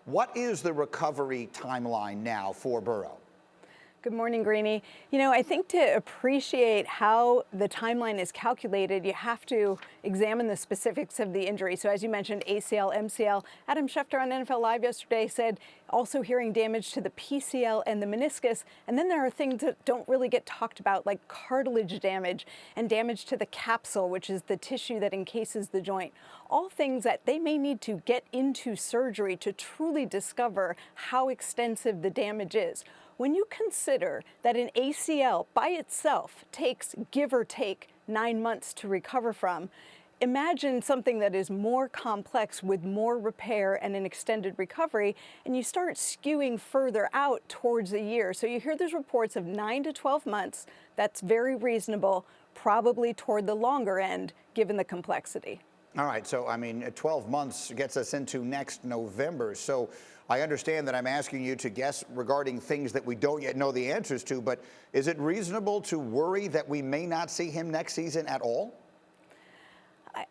What is the recovery timeline now for Burrow? Good morning, Greeny. I think to appreciate how the timeline is calculated, you have to examine the specifics of the injury. So as you mentioned, ACL, MCL. Adam Schefter on NFL Live yesterday said also hearing damage to the PCL and the meniscus. And then there are things that don't really get talked about, like cartilage damage and damage to the capsule, which is the tissue that encases the joint. All things that they may need to get into surgery to truly discover how extensive the damage is. When you consider that an ACL by itself takes, give or take, 9 months to recover from, imagine something that is more complex with more repair and an extended recovery, and you start skewing further out towards a year. So you hear there's reports of 9 to 12 months. That's very reasonable, probably toward the longer end, given the complexity. All right, so 12 months gets us into next November. So I understand that I'm asking you to guess regarding things that we don't yet know the answers to, but is it reasonable to worry that we may not see him next season at all?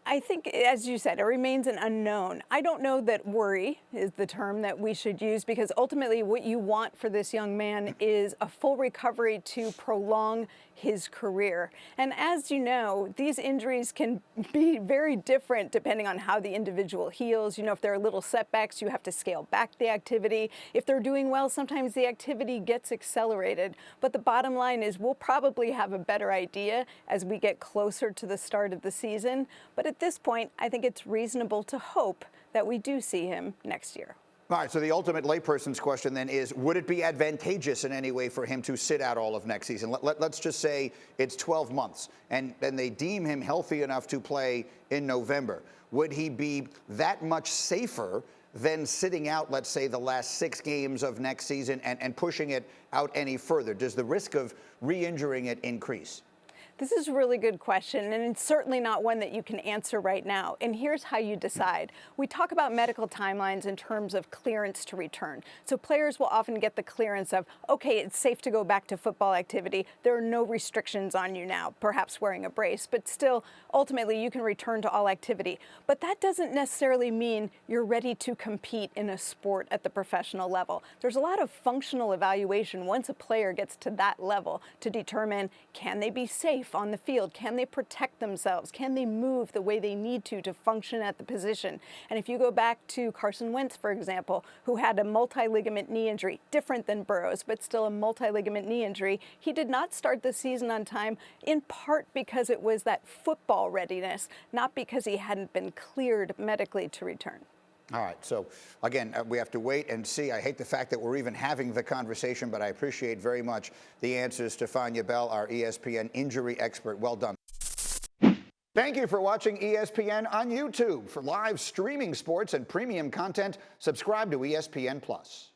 I think, as you said, it remains an unknown. I don't know that worry is the term that we should use, because ultimately what you want for this young man is a full recovery to prolong his career. And as you know, these injuries can be very different depending on how the individual heals. If there are little setbacks, you have to scale back the activity. If they're doing well, sometimes the activity gets accelerated. But the bottom line is we'll probably have a better idea as we get closer to the start of the season. But at this point, I think it's reasonable to hope that we do see him next year. All right, so the ultimate layperson's question then is, would it be advantageous in any way for him to sit out all of next season? Let's just say it's 12 months, and then they deem him healthy enough to play in November. Would he be that much safer than sitting out, let's say, the last 6 games of next season and pushing it out any further? Does the risk of re-injuring it increase? This is a really good question, and it's certainly not one that you can answer right now. And here's how you decide. We talk about medical timelines in terms of clearance to return. So players will often get the clearance of, okay, it's safe to go back to football activity. There are no restrictions on you now, perhaps wearing a brace, but still, ultimately, you can return to all activity. But that doesn't necessarily mean you're ready to compete in a sport at the professional level. There's a lot of functional evaluation once a player gets to that level to determine, can they be safe on the field? Can they protect themselves? Can they move the way they need to function at the position? And if you go back to Carson Wentz, for example, who had a multi-ligament knee injury, different than Burrow's, but still a multi-ligament knee injury, he did not start the season on time, in part because it was that football readiness, not because he hadn't been cleared medically to return. All right, so again, we have to wait and see. I hate the fact that we're even having the conversation, but I appreciate very much the answers. Stephania Bell, our ESPN injury expert. Well done. Thank you for watching ESPN on YouTube. For live streaming sports and premium content, subscribe to ESPN+.